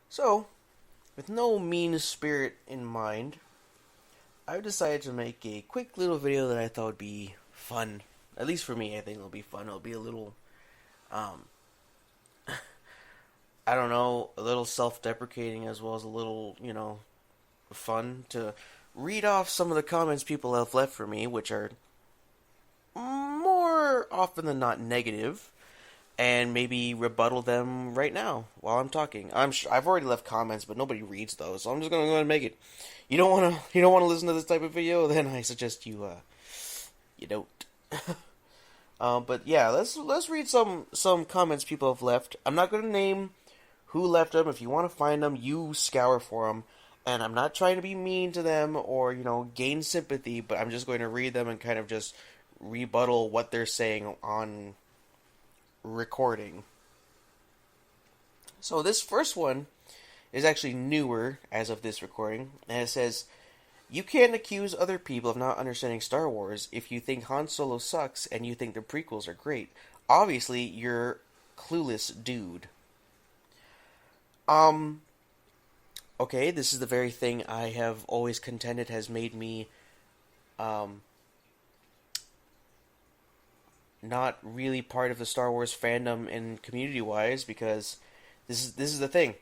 So, with no mean spirit in mind, I've decided to make a quick little video that I thought would be fun. At least for me, I think it'll be fun. It'll be a little, um, I don't know, a little self-deprecating as well as a little, fun to read off some of the comments people have left for me, which are more often than not negative, and maybe rebuttal them right now while I'm talking. I've already left comments, but nobody reads those, so I'm just gonna go ahead and make it. You don't wanna listen to this type of video? Then I suggest you don't. But yeah, let's read some comments people have left. I'm not gonna name who left them. If you want to find them, you scour for them. And I'm not trying to be mean to them or gain sympathy, but I'm just going to read them and kind of just rebuttal what they're saying on recording. So this first one is actually newer as of this recording, and it says, "You can't accuse other people of not understanding Star Wars if you think Han Solo sucks and you think the prequels are great. Obviously, you're clueless, dude." Um, okay, this is the very thing I have always contended has made me, um, not really part of the Star Wars fandom and community wise, because this is the thing.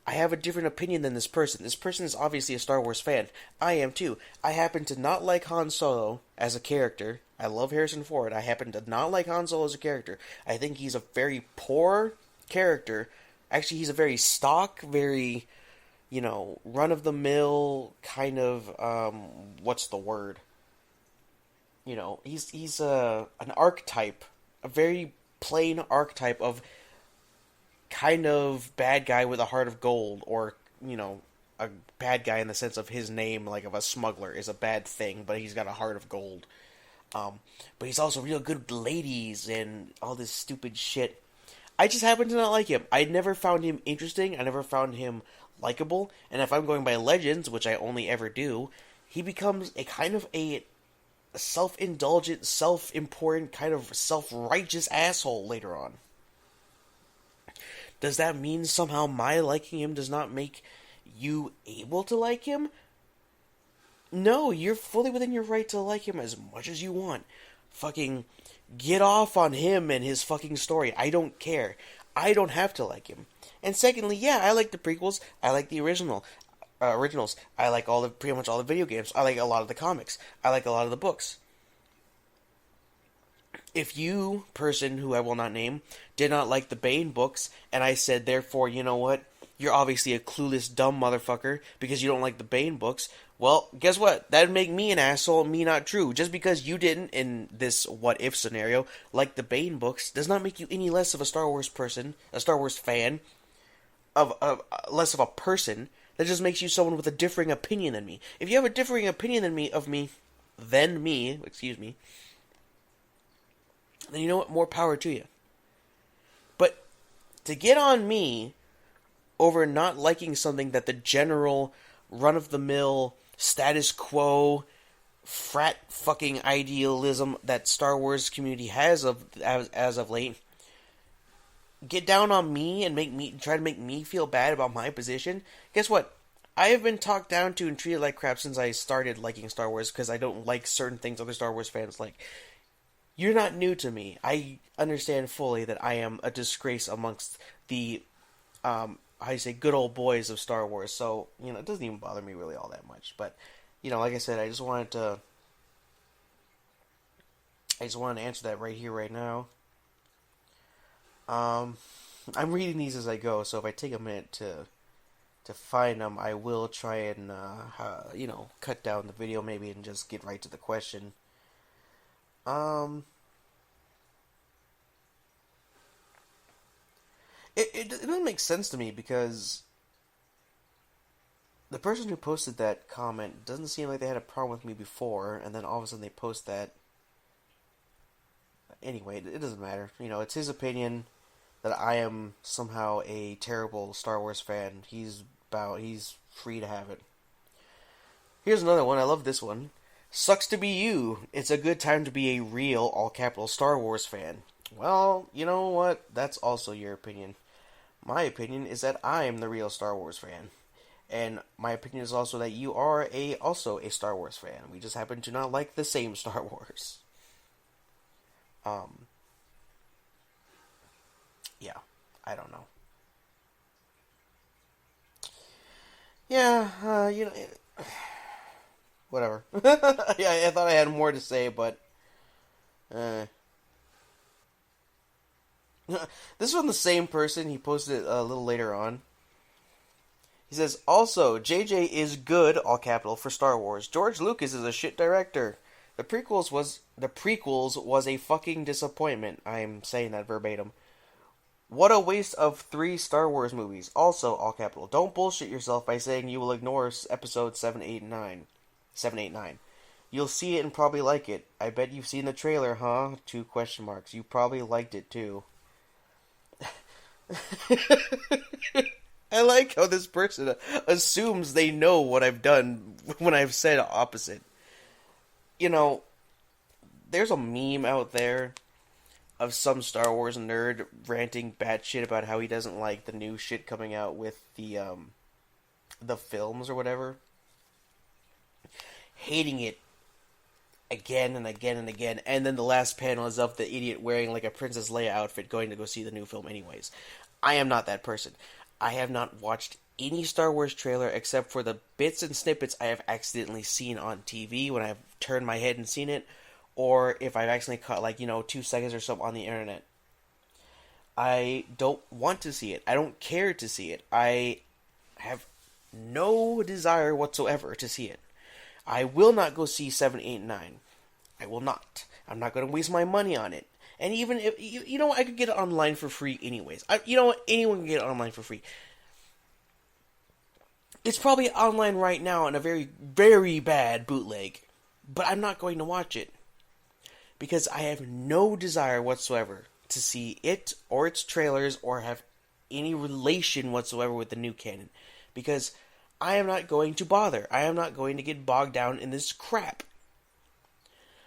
I have a different opinion than this person. This person is obviously a Star Wars fan. I am too. I happen to not like Han Solo as a character. I love Harrison Ford. I happen to not like Han Solo as a character. I think he's a very poor character. Actually, he's a very stock, very, run of the mill kind of, what's the word? He's an archetype, a very plain archetype of kind of bad guy with a heart of gold, or a bad guy in the sense of his name, like of a smuggler, is a bad thing, but he's got a heart of gold. But he's also real good with ladies and all this stupid shit. I just happen to not like him. I never found him interesting. I never found him likable. And if I'm going by legends, which I only ever do, he becomes a kind of a self-indulgent, self-important, kind of self-righteous asshole later on. Does that mean somehow my liking him does not make you able to like him? No, you're fully within your right to like him as much as you want. Fucking get off on him and his fucking story. I don't care. I don't have to like him. And secondly, yeah, I like the prequels. I like the originals. I like pretty much all the video games. I like a lot of the comics. I like a lot of the books. If you, person who I will not name, did not like the Bane books, and I said, therefore, you know what? You're obviously a clueless, dumb motherfucker because you don't like the Bane books. Well, guess what? That'd make me an asshole and me not true. Just because you didn't, in this what-if scenario, like the Bane books, does not make you any less of a Star Wars person, a Star Wars fan, of less of a person. That just makes you someone with a differing opinion than me. If you have a differing opinion than me, excuse me, then you know what? More power to you. But to get on me over not liking something that the general run-of-the-mill status quo frat fucking idealism that Star Wars community has as of late, get down on me and try to make me feel bad about my position. Guess what? I have been talked down to and treated like crap since I started liking Star Wars because I don't like certain things other Star Wars fans like. You're not new to me. I understand fully that I am a disgrace amongst the, how you say, good old boys of Star Wars. So, it doesn't even bother me really all that much. But, like I said, I just wanted to answer that right here, right now. I'm reading these as I go, so if I take a minute to find them, I will try and, cut down the video maybe and just get right to the question. It doesn't make sense to me because the person who posted that comment doesn't seem like they had a problem with me before, and then all of a sudden they post that. Anyway, it doesn't matter. It's his opinion that I am somehow a terrible Star Wars fan. He's free to have it. Here's another one. I love this one. "Sucks to be you. It's a good time to be a real, all capital, Star Wars fan." Well, you know what? That's also your opinion. My opinion is that I'm the real Star Wars fan. And my opinion is also that you are also a Star Wars fan. We just happen to not like the same Star Wars. Um, yeah, I don't know. Yeah, whatever. Yeah, I thought I had more to say, but uh, this was the same person. He posted it a little later on. He says, also, JJ is good, all capital, for Star Wars. George Lucas is a shit director. The prequels was a fucking disappointment. I'm saying that verbatim. What a waste of 3 Star Wars movies. Also, all capital. Don't bullshit yourself by saying you will ignore episode 7, 8, and 9. 7, 8, 9. You'll see it and probably like it. I bet you've seen the trailer, huh? 2 question marks. You probably liked it too. I like how this person assumes they know what I've done when I've said opposite. You know, there's a meme out there of some Star Wars nerd ranting batshit about how he doesn't like the new shit coming out with the films or whatever. Hating it again and again and again, and then the last panel is of the idiot wearing like a Princess Leia outfit going to go see the new film anyways. I am not that person. I have not watched any Star Wars trailer except for the bits and snippets I have accidentally seen on TV when I've turned my head and seen it, or if I've accidentally caught 2 seconds or so on the internet. I don't want to see it. I don't care to see it. I have no desire whatsoever to see it. I will not go see 7, 8, 9. I will not. I'm not going to waste my money on it. And even if, I could get it online for free anyways. Anyone can get it online for free. It's probably online right now in a very, very bad bootleg. But I'm not going to watch it. Because I have no desire whatsoever to see it or its trailers or have any relation whatsoever with the new canon. Because I am not going to bother. I am not going to get bogged down in this crap.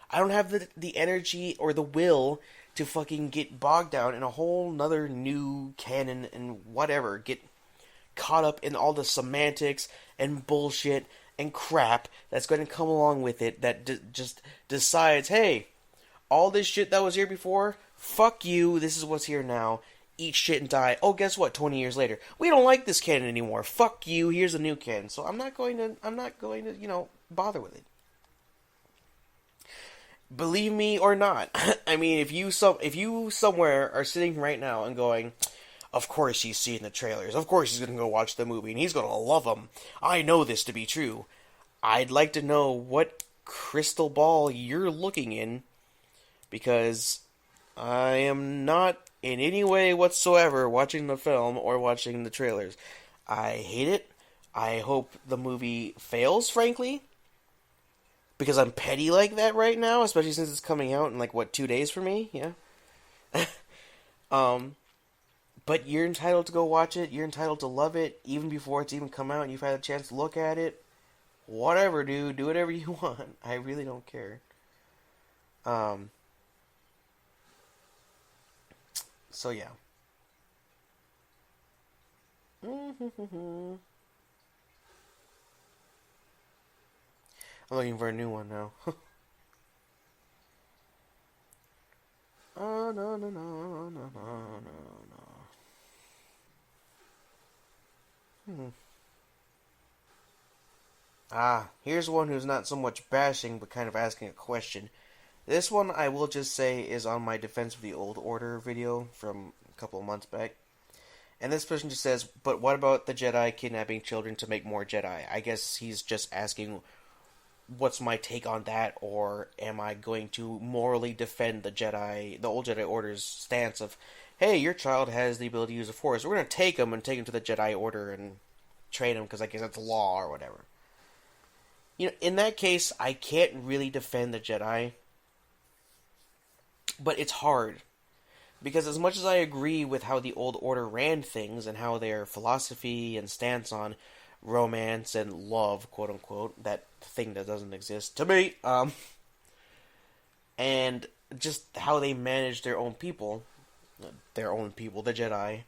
I don't have the energy or the will to fucking get bogged down in a whole nother new canon and whatever. Get caught up in all the semantics and bullshit and crap that's going to come along with it that just decides, hey, all this shit that was here before, fuck you, this is what's here now. Eat shit and die. Oh, guess what? 20 years later, we don't like this canon anymore. Fuck you. Here's a new canon. So I'm not going to, bother with it. Believe me or not. I mean, if you somewhere are sitting right now and going, of course he's seeing the trailers. Of course he's going to go watch the movie and he's going to love them. I know this to be true. I'd like to know what crystal ball you're looking in, because I am not in any way whatsoever watching the film or watching the trailers. I hate it. I hope the movie fails, frankly, because I'm petty like that right now, especially since it's coming out in 2 days for me. Yeah. But you're entitled to go watch it. You're entitled to love it even before it's even come out and you've had a chance to look at it. Whatever, dude. Do whatever you want. I really don't care. So yeah. I'm looking for a new one now. Oh, no, no, no, no, no, no, no. Here's one who's not so much bashing, but kind of asking a question. This one, I will just say, is on my Defense of the Old Order video from a couple of months back. And this person just says, but what about the Jedi kidnapping children to make more Jedi? I guess he's just asking, what's my take on that, or am I going to morally defend the old Jedi Order's stance of, hey, your child has the ability to use the Force. We're going to take him to the Jedi Order and train him, because I guess that's law or whatever. In that case, I can't really defend the Jedi. But it's hard. Because as much as I agree with how the Old Order ran things and how their philosophy and stance on romance and love, quote unquote, that thing that doesn't exist to me, and just how they manage their own people, the Jedi,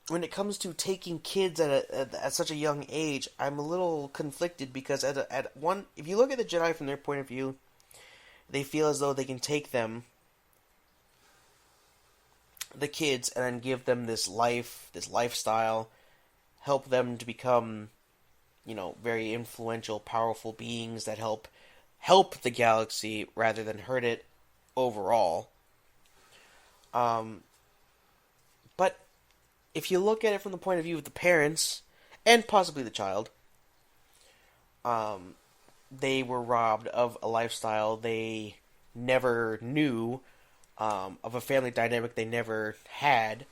when it comes to taking kids at such a young age, I'm a little conflicted because if you look at the Jedi from their point of view, they feel as though they can take the kids, and then give them this lifestyle, help them to become, very influential, powerful beings that help the galaxy rather than hurt it overall. But if you look at it from the point of view of the parents and possibly the child, they were robbed of a lifestyle they never knew, of a family dynamic they never had.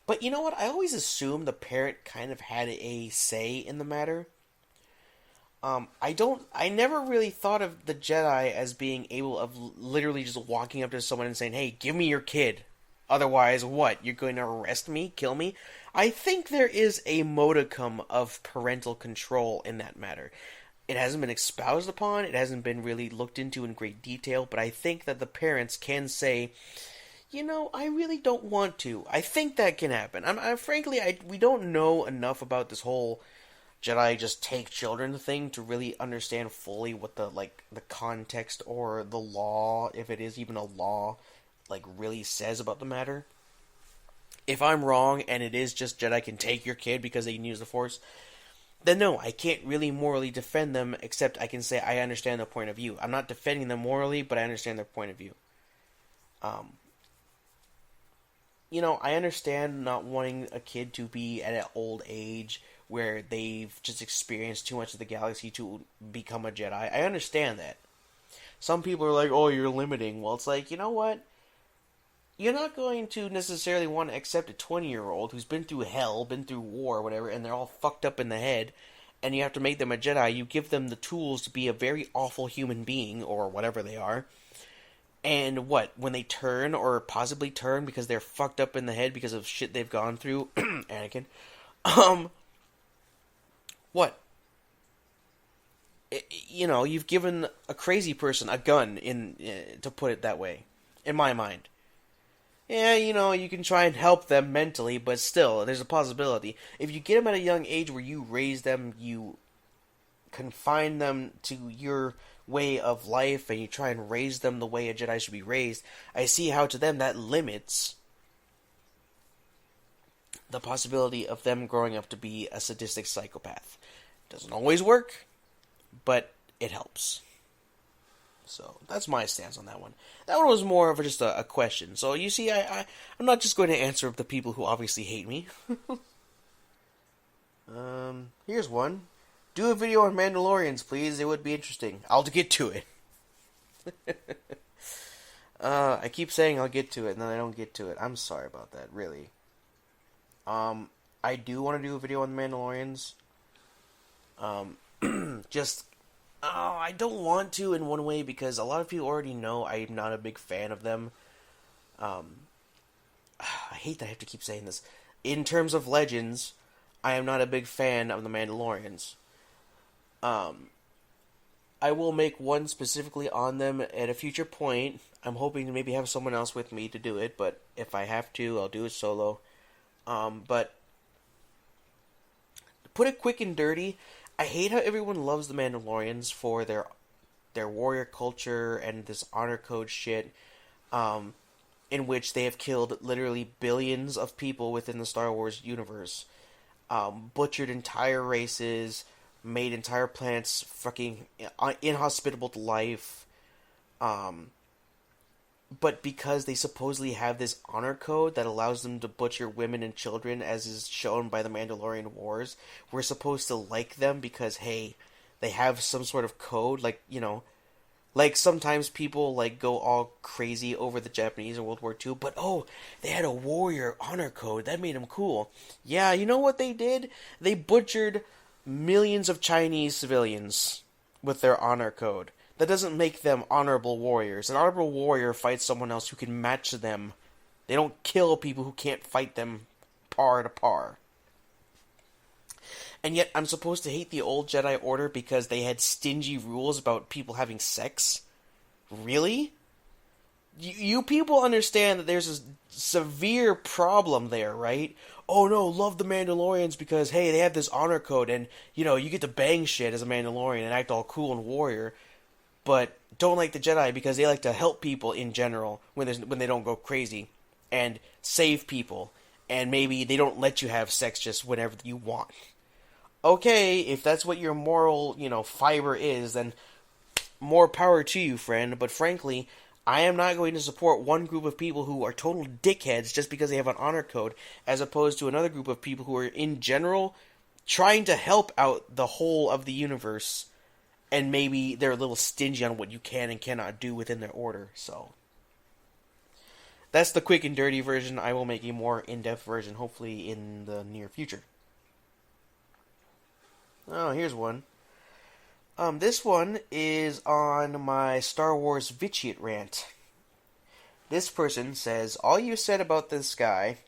But you know what? I always assumed the parent kind of had a say in the matter. I never really thought of the Jedi as being able of literally just walking up to someone and saying, "Hey, give me your kid. Otherwise, what? You're going to arrest me? Kill me?" I think there is a modicum of parental control in that matter. It hasn't been espoused upon, it hasn't been really looked into in great detail, but I think that the parents can say, I really don't want to. I think that can happen. Frankly, we don't know enough about this whole Jedi just take children thing to really understand fully what the context or the law, if it is even a law, really says about the matter. If I'm wrong and it is just Jedi can take your kid because they can use the Force, then no, I can't really morally defend them, except I can say I understand their point of view. I'm not defending them morally, but I understand their point of view. I understand not wanting a kid to be at an old age where they've just experienced too much of the galaxy to become a Jedi. I understand that. Some people are like, "Oh, you're limiting." Well, it's like, you know what? You're not going to necessarily want to accept a 20-year-old who's been through hell, been through war, or whatever, and they're all fucked up in the head, and you have to make them a Jedi. You give them the tools to be a very awful human being, or whatever they are. And what? When they turn, or possibly turn because they're fucked up in the head because of shit they've gone through, Anakin, what? You've given a crazy person a gun, to put it that way, in my mind. Yeah, you can try and help them mentally, but still, there's a possibility. If you get them at a young age where you raise them, you confine them to your way of life, and you try and raise them the way a Jedi should be raised, I see how to them that limits the possibility of them growing up to be a sadistic psychopath. Doesn't always work, but it helps. So that's my stance on that one. That one was more of just a question. So you see, I'm not just going to answer the people who obviously hate me. Here's one. Do a video on Mandalorians, please. It would be interesting. I'll get to it. I keep saying I'll get to it, and then I don't get to it. I'm sorry about that, really. I do want to do a video on the Mandalorians. I don't want to in one way because a lot of people already know I'm not a big fan of them. I hate that I have to keep saying this. In terms of Legends, I am not a big fan of the Mandalorians. I will make one specifically on them at a future point. I'm hoping to maybe have someone else with me to do it, but if I have to, I'll do it solo. But to put it quick and dirty, I hate how everyone loves the Mandalorians for their warrior culture and this honor code shit, in which they have killed literally billions of people within the Star Wars universe, butchered entire races, made entire planets fucking inhospitable to life, but because they supposedly have this honor code that allows them to butcher women and children, as is shown by the Mandalorian Wars, we're supposed to like them because, hey, they have some sort of code, like sometimes people, go all crazy over the Japanese in World War II, but, oh, they had a warrior honor code, that made them cool. Yeah, you know what they did? They butchered millions of Chinese civilians with their honor code. That doesn't make them honorable warriors. An honorable warrior fights someone else who can match them. They don't kill people who can't fight them par to par. And yet I'm supposed to hate the old Jedi Order because they had stingy rules about people having sex? Really? You people understand that there's a severe problem there, right? Oh no, love the Mandalorians because hey, they have this honor code, and you get to bang shit as a Mandalorian and act all cool and warrior, but don't like the Jedi because they like to help people in general when they don't go crazy and save people, and maybe they don't let you have sex just whenever you want. Okay, if that's what your moral, fiber is, then more power to you, friend. But frankly, I am not going to support one group of people who are total dickheads just because they have an honor code, as opposed to another group of people who are, in general, trying to help out the whole of the universe, and maybe they're a little stingy on what you can and cannot do within their order. So, that's the quick and dirty version. I will make a more in-depth version, hopefully, in the near future. Oh, here's one. This one is on my Star Wars Vitiate rant. This person says, all you said about this guy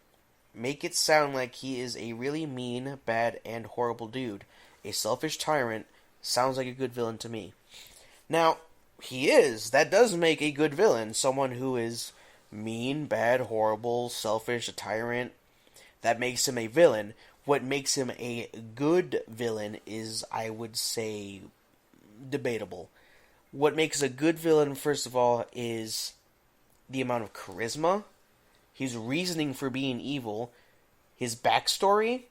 make it sound like he is a really mean, bad, and horrible dude. A selfish tyrant. Sounds like a good villain to me. Now, he is. That does make a good villain. Someone who is mean, bad, horrible, selfish, a tyrant. That makes him a villain. What makes him a good villain is, I would say, debatable. What makes a good villain, first of all, is the amount of charisma, his reasoning for being evil, his backstory,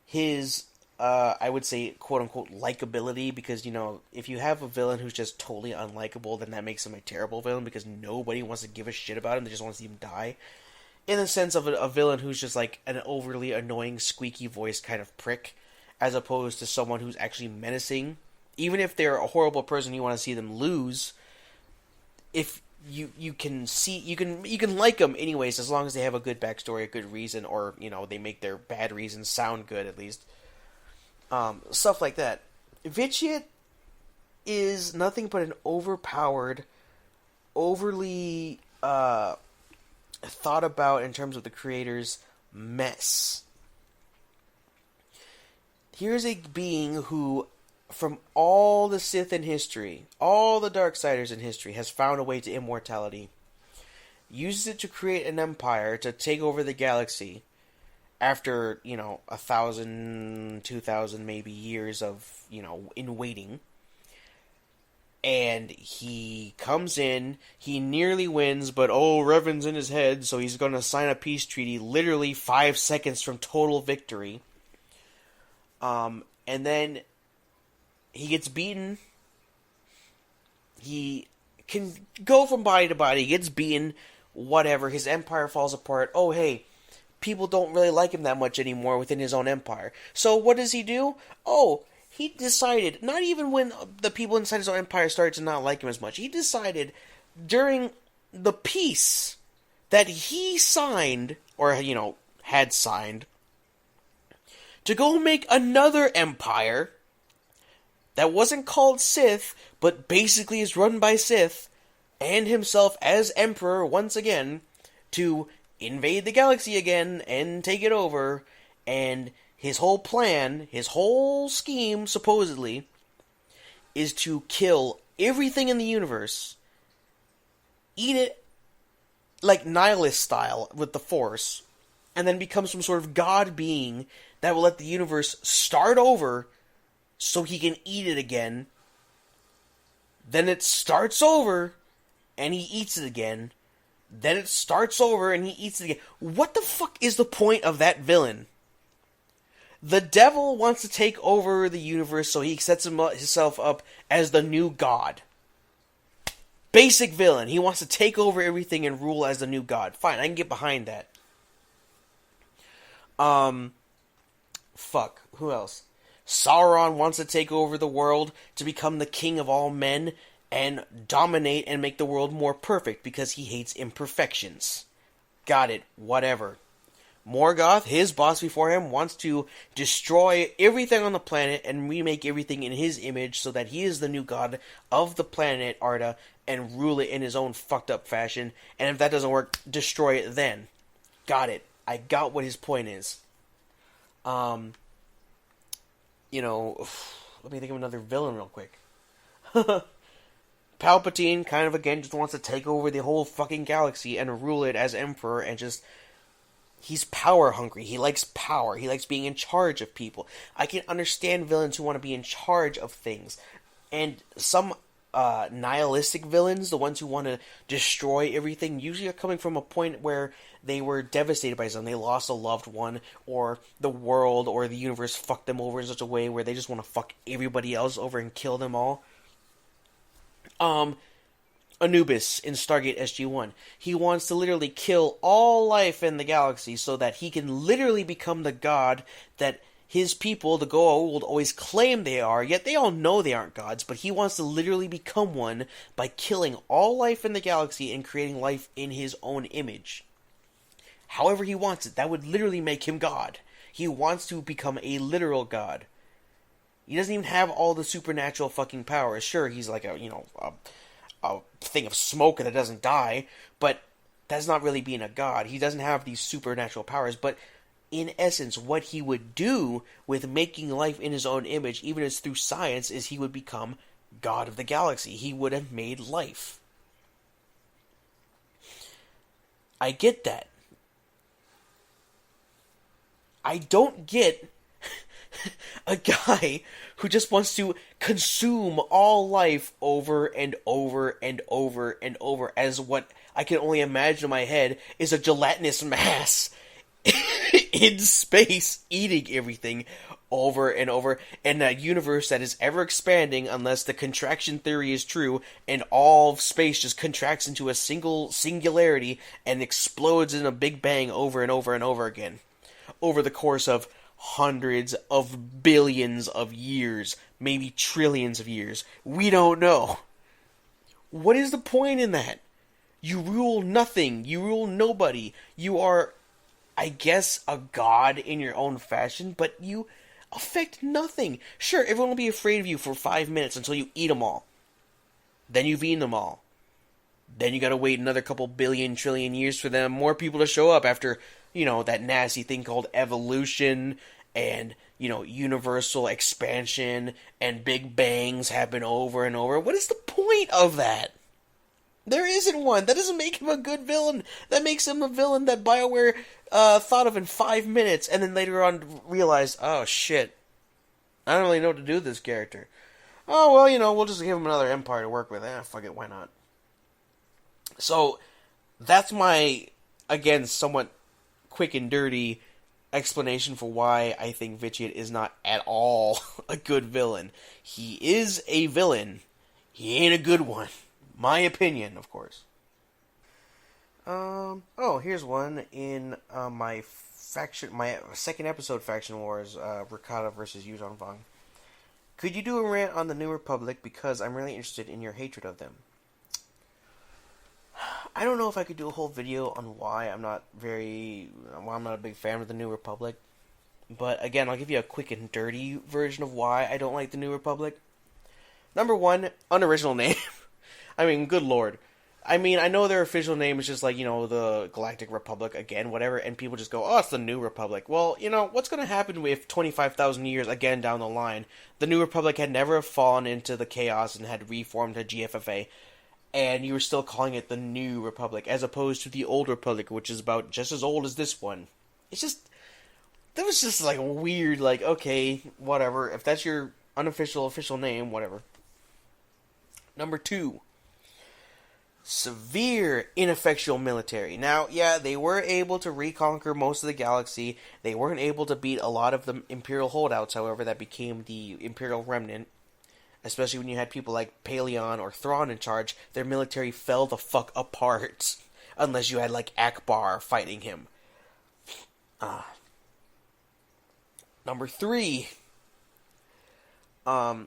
his, I would say, quote-unquote, likability, because, if you have a villain who's just totally unlikable, then that makes him a terrible villain, because nobody wants to give a shit about him, they just want to see him die. In the sense of a villain who's just like an overly annoying, squeaky voice kind of prick, as opposed to someone who's actually menacing. Even if they're a horrible person, you want to see them lose. If you can see, you can like them anyways, as long as they have a good backstory, a good reason, or they make their bad reasons sound good at least. Stuff like that. Vitiate is nothing but an overpowered, overly thought about in terms of the creators mess. Here's a being who, from all the Sith in history, all the Darksiders in history, has found a way to immortality. Uses it to create an empire to take over the galaxy after, 1,000, 2,000 maybe years of, in waiting. And he comes in, he nearly wins, but Revan's in his head, so he's going to sign a peace treaty literally 5 seconds from total victory. And then he gets beaten. He can go from body to body, gets beaten, whatever, his empire falls apart. Oh, hey, people don't really like him that much anymore within his own empire. So what does he do? He decided, not even when the people inside his own empire started to not like him as much, he decided during the peace that he signed, or, had signed, to go make another empire that wasn't called Sith, but basically is run by Sith, and himself as Emperor once again, to invade the galaxy again and take it over, and his whole plan, his whole scheme, supposedly, is to kill everything in the universe, eat it like Nihilist style with the Force, and then become some sort of god being that will let the universe start over so he can eat it again. Then it starts over, and he eats it again. Then it starts over, and he eats it again. What the fuck is the point of that villain? The devil wants to take over the universe, so he sets himself up as the new god. Basic villain. He wants to take over everything and rule as the new god. Fine, I can get behind that. Fuck. Who else? Sauron wants to take over the world to become the king of all men and dominate and make the world more perfect because he hates imperfections. Got it. Whatever. Morgoth, his boss before him, wants to destroy everything on the planet and remake everything in his image so that he is the new god of the planet Arda and rule it in his own fucked up fashion. And if that doesn't work, destroy it then. Got it. I got what his point is. Let me think of another villain real quick. Palpatine kind of, again, just wants to take over the whole fucking galaxy and rule it as Emperor, and just... He's power hungry. He likes power. He likes being in charge of people. I can understand villains who want to be in charge of things. And some nihilistic villains, the ones who want to destroy everything, usually are coming from a point where they were devastated by something. They lost a loved one, or the world or the universe fucked them over in such a way where they just want to fuck everybody else over and kill them all. Anubis in Stargate SG-1. He wants to literally kill all life in the galaxy so that he can literally become the god that his people, the Goa'uld, always claim they are, yet they all know they aren't gods, but he wants to literally become one by killing all life in the galaxy and creating life in his own image. However he wants it, that would literally make him God. He wants to become a literal god. He doesn't even have all the supernatural fucking powers. Sure, he's like a thing of smoke that doesn't die, but that's not really being a god. He doesn't have these supernatural powers, but in essence, what he would do with making life in his own image, even as through science, is he would become God of the galaxy. He would have made life. I get that. I don't get a guy who just wants to consume all life over and over and over and over as what I can only imagine in my head is a gelatinous mass in space eating everything over and over in a universe that is ever expanding unless the contraction theory is true and all of space just contracts into a singularity and explodes in a big bang over and over and over again over the course of hundreds of billions of years, maybe trillions of years. We don't know. What is the point in that? You rule nothing. You rule nobody. You are, I guess, a god in your own fashion, but you affect nothing. Sure, everyone will be afraid of you for 5 minutes until you eat them all. Then you've eaten them all. Then you gotta wait another couple billion, trillion years for them, more people to show up after, that nasty thing called evolution and, universal expansion and big bangs happen over and over. What is the point of that? There isn't one. That doesn't make him a good villain. That makes him a villain that BioWare thought of in 5 minutes and then later on realized, oh shit, I don't really know what to do with this character. Oh, well, we'll just give him another empire to work with. Fuck it, why not? So, that's my, again, somewhat quick and dirty explanation for why I think Vitiate is not at all a good villain. He is a villain. He ain't a good one. My opinion, of course. Here's one in my second episode, Faction Wars, Rakata versus Yuuzhan Vong. Could you do a rant on the New Republic because I'm really interested in your hatred of them? I don't know if I could do a whole video on why I'm not a big fan of the New Republic. But again, I'll give you a quick and dirty version of why I don't like the New Republic. Number one, unoriginal name. I mean, good lord. I mean, I know their official name is just like, the Galactic Republic again, whatever, and people just go, oh, it's the New Republic. Well, what's going to happen if 25,000 years again down the line, the New Republic had never fallen into the chaos and had reformed a GFFA, and you were still calling it the New Republic, as opposed to the Old Republic, which is about just as old as this one. That was just, weird, okay, whatever. If that's your official name, whatever. Number two, severe ineffectual military. Now, yeah, they were able to reconquer most of the galaxy. They weren't able to beat a lot of the Imperial holdouts, however, that became the Imperial Remnant. Especially when you had people like Paleon or Thrawn in charge, their military fell the fuck apart. Unless you had, Akbar fighting him. Number three. Let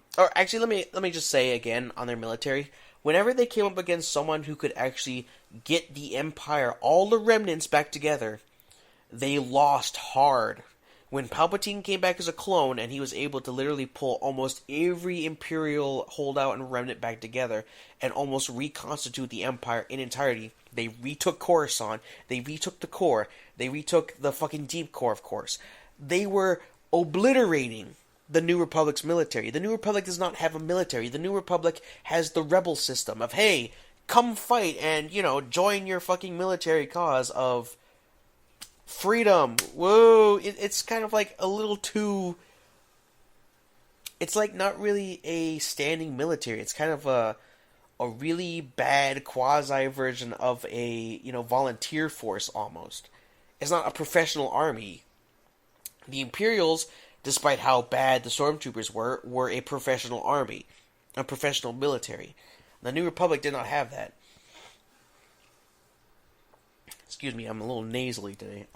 me just say again on their military. Whenever they came up against someone who could actually get the Empire, all the remnants back together, they lost hard. When Palpatine came back as a clone and he was able to literally pull almost every Imperial holdout and remnant back together and almost reconstitute the Empire in entirety, they retook Coruscant, they retook the core, they retook the fucking deep core, of course. They were obliterating the New Republic's military. The New Republic does not have a military. The New Republic has the rebel system of, hey, come fight and, join your fucking military cause of freedom. Whoa. It's kind of like a little too... It's like not really a standing military. It's kind of a really bad quasi version of a, volunteer force almost. It's not a professional army. The Imperials, despite how bad the Stormtroopers were a professional army, a professional military. The New Republic did not have that. Excuse me, I'm a little nasally today.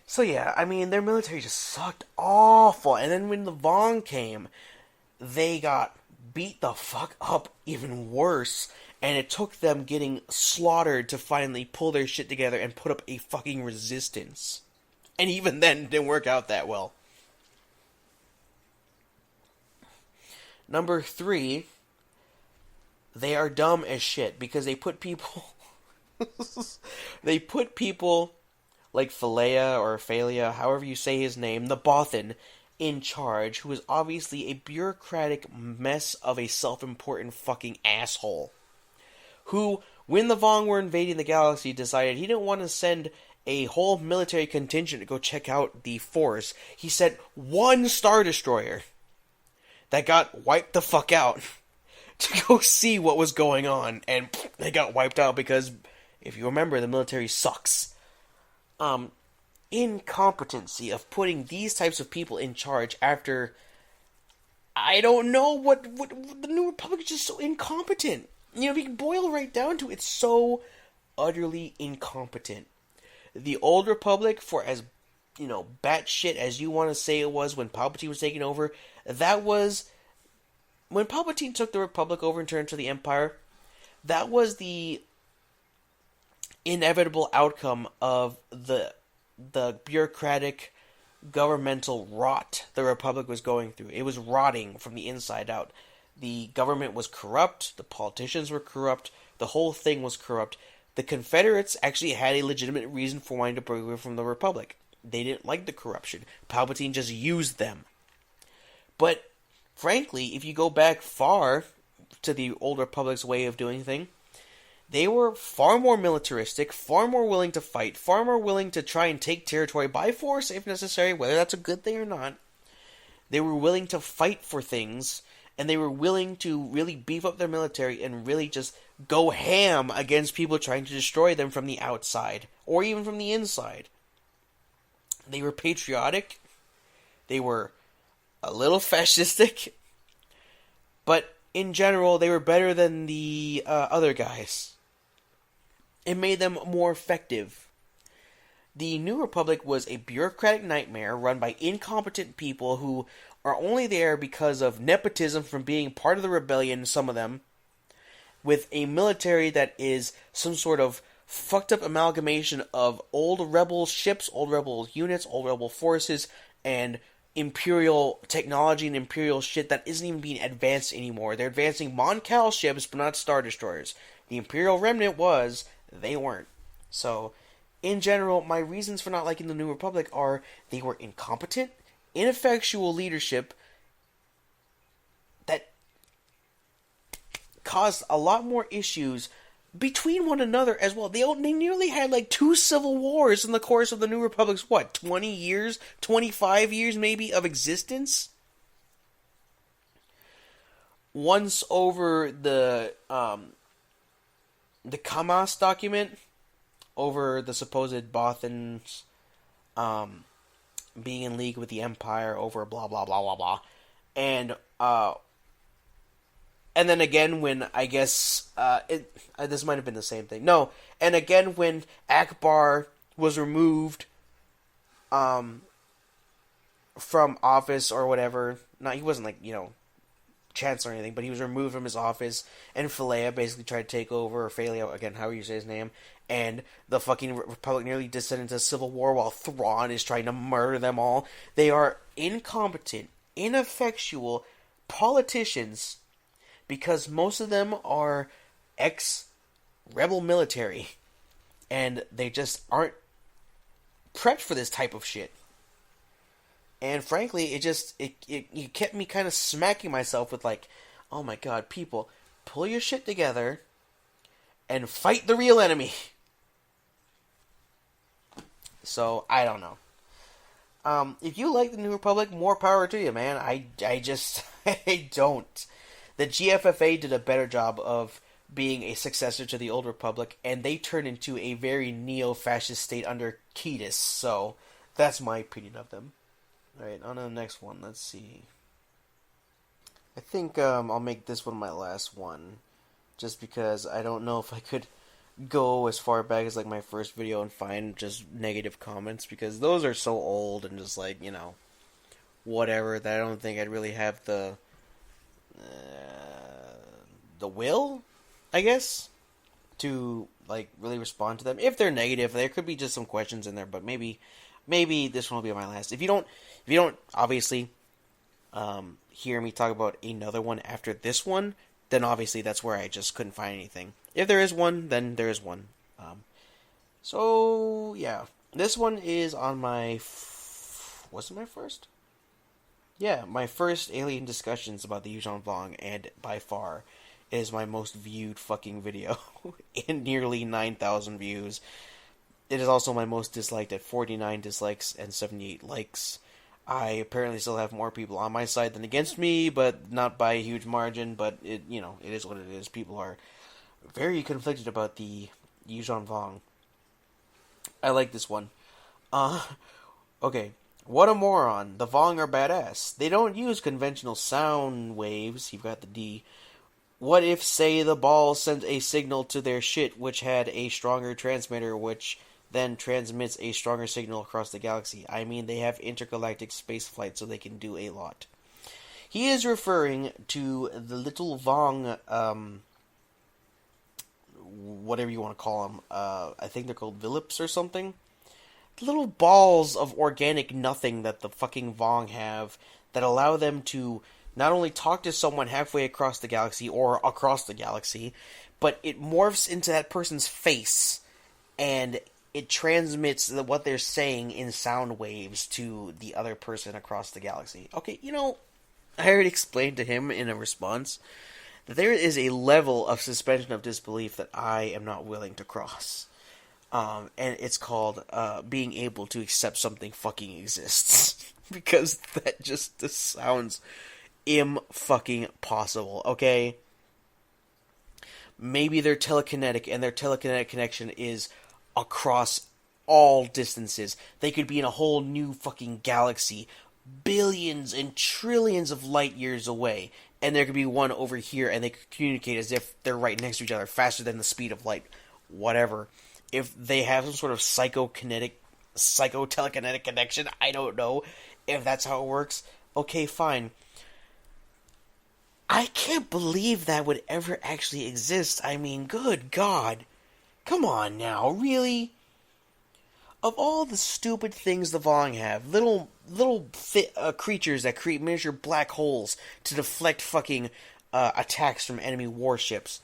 So yeah, I mean, their military just sucked awful. And then when the Vong came, they got beat the fuck up even worse. And it took them getting slaughtered to finally pull their shit together and put up a fucking resistance. And even then, it didn't work out that well. Number 3, they are dumb as shit because they put people... they put people like Philea or Phalia, however you say his name, the Bothan, in charge, who is obviously a bureaucratic mess of a self-important fucking asshole. Who, when the Vong were invading the galaxy, decided he didn't want to send a whole military contingent to go check out the Force. He sent one Star Destroyer that got wiped the fuck out to go see what was going on, and they got wiped out because, if you remember, the military sucks. Incompetency of putting these types of people in charge after, I don't know what the New Republic is just so incompetent. If you can boil right down to it, it's so utterly incompetent. The Old Republic, for as, batshit as you want to say it was when Palpatine was taking over, that was, when Palpatine took the Republic over and turned to the Empire, that was the inevitable outcome of the bureaucratic governmental rot the Republic was going through. It was rotting from the inside out. The government was corrupt, the politicians were corrupt, the whole thing was corrupt. The Confederates actually had a legitimate reason for wanting to break away from the Republic. They didn't like the corruption. Palpatine just used them. But, frankly, if you go back far to the Old Republic's way of doing things, they were far more militaristic, far more willing to fight, far more willing to try and take territory by force if necessary, whether that's a good thing or not. They were willing to fight for things, and they were willing to really beef up their military and really just go ham against people trying to destroy them from the outside, or even from the inside. They were patriotic, they were a little fascistic, but in general, they were better than the other guys. It made them more effective. The New Republic was a bureaucratic nightmare run by incompetent people who are only there because of nepotism from being part of the rebellion, some of them, with a military that is some sort of fucked up amalgamation of old rebel ships, old rebel units, old rebel forces, and Imperial technology and Imperial shit that isn't even being advanced anymore. They're advancing Mon Cal ships, but not Star Destroyers. The Imperial Remnant was, they weren't. So, in general, my reasons for not liking the New Republic are they were incompetent, ineffectual leadership that caused a lot more issues between one another as well. They nearly had like 2 civil wars in the course of the New Republic's, 20 years, 25 years maybe of existence? Once over the Kamas document, over the supposed Bothans being in league with the Empire over blah blah blah blah blah, and then again when I guess this might have been the same thing. No, and again when Akbar was removed from office or whatever. Not, he wasn't like, chancellor or anything, but he was removed from his office, and Philea basically tried to take over, or Phalia, again, however you say his name, and the fucking Republic nearly descended into civil war while Thrawn is trying to murder them all. They are incompetent, ineffectual politicians, because most of them are ex-rebel military, and they just aren't prepped for this type of shit. And frankly, it kept me kind of smacking myself with like, oh my god, people, pull your shit together and fight the real enemy. So, I don't know. If you like the New Republic, more power to you, man. I just, I don't. The GFFA did a better job of being a successor to the Old Republic, and they turned into a very neo-fascist state under Kiedis, so that's my opinion of them. Alright, on to the next one. Let's see. I think I'll make this one my last one, just because I don't know if I could go as far back as like my first video and find just negative comments, because those are so old and just like, whatever, that I don't think I'd really have the will, I guess, to like really respond to them. If they're negative, there could be just some questions in there, but maybe this one will be my last. If you don't obviously hear me talk about another one after this one, then obviously that's where I just couldn't find anything. If there is one, then there is one. So yeah, this one is on my was it my first? Yeah, my first Alien discussions about the Yuuzhan Vong, and by far is my most viewed fucking video in nearly 9,000 views. It is also my most disliked at 49 dislikes and 78 likes. I apparently still have more people on my side than against me, but not by a huge margin, but it is what it is. People are very conflicted about the Yuuzhan Vong. I like this one. Okay. What a moron. The Vong are badass. They don't use conventional sound waves. You've got the D. What if, say, the ball sent a signal to their shit which had a stronger transmitter which then transmits a stronger signal across the galaxy? I mean, they have intergalactic space flight, so they can do a lot. He is referring to the little Vong, whatever you want to call them. I think they're called Villips or something. Little balls of organic nothing that the fucking Vong have that allow them to not only talk to someone halfway across the galaxy or across the galaxy, but it morphs into that person's face and it transmits what they're saying in sound waves to the other person across the galaxy. Okay, I already explained to him in a response that there is a level of suspension of disbelief that I am not willing to cross. And it's called being able to accept something fucking exists. Because that just sounds fucking possible, okay? Maybe they're telekinetic, and their telekinetic connection is across all distances. They could be in a whole new fucking galaxy, billions and trillions of light years away, and there could be one over here, and they could communicate as if they're right next to each other, faster than the speed of light. Whatever. If they have some sort of psychotelekinetic connection, I don't know if that's how it works. Okay, fine. I can't believe that would ever actually exist. I mean, good God. Come on now, really? Of all the stupid things the Vong have, little creatures that create miniature black holes to deflect fucking attacks from enemy warships.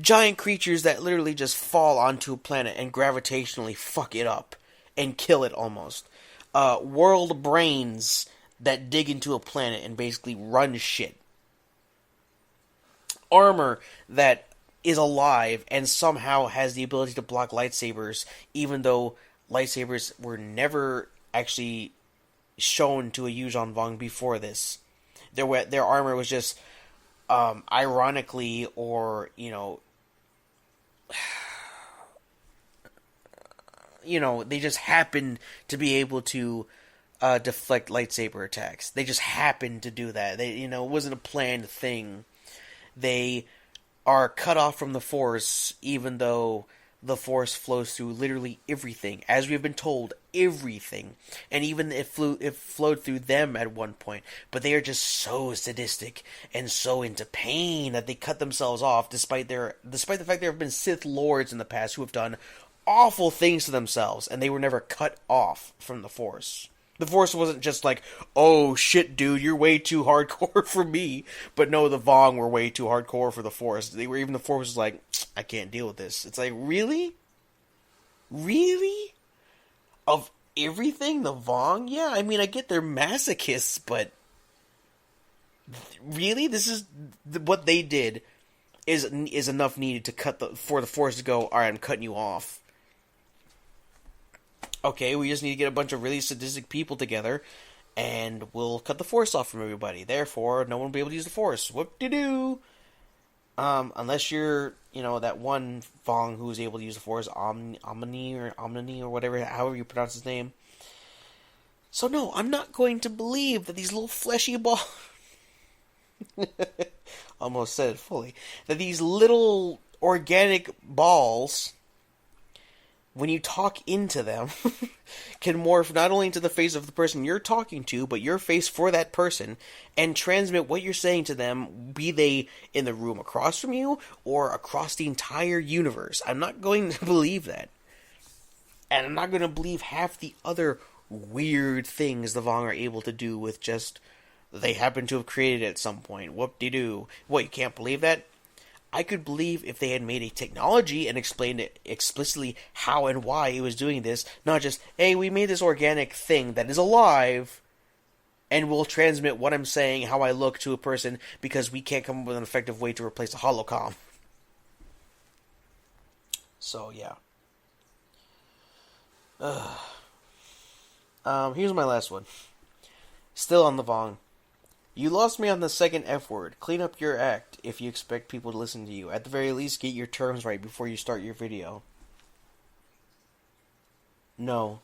Giant creatures that literally just fall onto a planet and gravitationally fuck it up and kill it almost. World brains that dig into a planet and basically run shit. Armor that is alive and somehow has the ability to block lightsabers, even though lightsabers were never actually shown to a Yuuzhan Vong before this. Their armor was just ironically, or they just happened to be able to deflect lightsaber attacks. They just happened to do that. It wasn't a planned thing. They are cut off from the Force, even though the Force flows through literally everything. As we have been told, everything. And even it flowed through them at one point. But they are just so sadistic and so into pain that they cut themselves off, despite the fact there have been Sith Lords in the past who have done awful things to themselves, and they were never cut off from the Force. The Force wasn't just like, oh shit dude, you're way too hardcore for me. But no, the Vong were way too hardcore for the Force. The Force was like, I can't deal with this. It's like, really? Really? Of everything? The Vong? Yeah, I mean, I get they're masochists, but really, this is what they did is enough needed to for the Force to go. All right, I'm cutting you off. Okay, we just need to get a bunch of really sadistic people together, and we'll cut the Force off from everybody. Therefore, no one will be able to use the Force. Whoop-de-doo! Unless you're, that one Vong who's able to use the Force, Omni or whatever, however you pronounce his name. So no, I'm not going to believe that these little fleshy balls... Almost said it fully. That these little organic balls, when you talk into them, can morph not only into the face of the person you're talking to, but your face for that person, and transmit what you're saying to them, be they in the room across from you, or across the entire universe. I'm not going to believe that. And I'm not going to believe half the other weird things the Vong are able to do with just... they happen to have created it at some point. Whoop-de-doo. What, you can't believe that? I could believe if they had made a technology and explained it explicitly how and why it was doing this, not just, hey, we made this organic thing that is alive, and will transmit what I'm saying, how I look to a person, because we can't come up with an effective way to replace a holocom. So, yeah. Here's my last one. Still on the Vong. You lost me on the second F word. Clean up your act if you expect people to listen to you. At the very least, get your terms right before you start your video. No.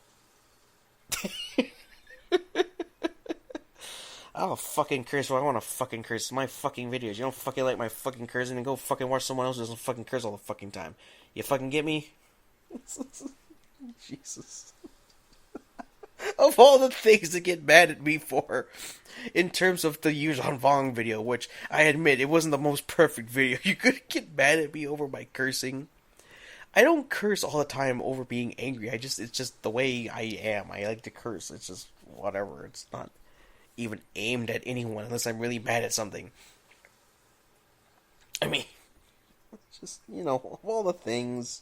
I'll fucking curse when I want to fucking curse. It's my fucking videos. You don't fucking like my fucking cursing, and go fucking watch someone else who doesn't fucking curse all the fucking time. You fucking get me? Jesus. Of all the things to get mad at me for, in terms of the Yuuzhan Vong video, which I admit it wasn't the most perfect video, you could get mad at me over my cursing. I don't curse all the time over being angry. It's just the way I am. I like to curse. It's just whatever. It's not even aimed at anyone unless I'm really mad at something. I mean, it's just, of all the things.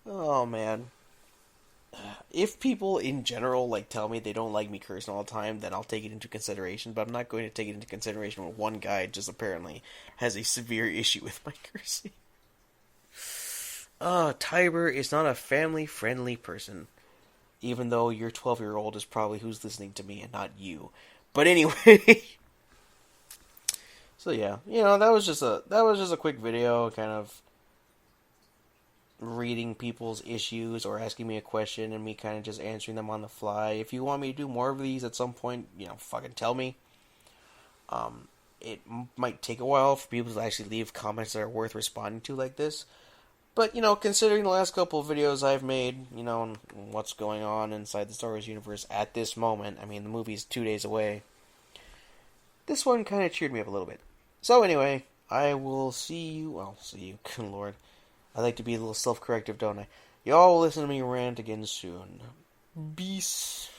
Oh, man. If people in general tell me they don't like me cursing all the time, then I'll take it into consideration. But I'm not going to take it into consideration when one guy just apparently has a severe issue with my cursing. Tiber is not a family-friendly person, even though your 12-year-old is probably who's listening to me and not you. But anyway, so yeah, that was just a quick video, kind of reading people's issues or asking me a question and me kind of just answering them on the fly. If you want me to do more of these at some point, fucking tell me. It might take a while for people to actually leave comments that are worth responding to like this. But, considering the last couple of videos I've made, and what's going on inside the Star Wars universe at this moment, I mean, the movie's 2 days away, this one kind of cheered me up a little bit. So anyway, I will see you, good lord. I like to be a little self-corrective, don't I? Y'all will listen to me rant again soon. Peace.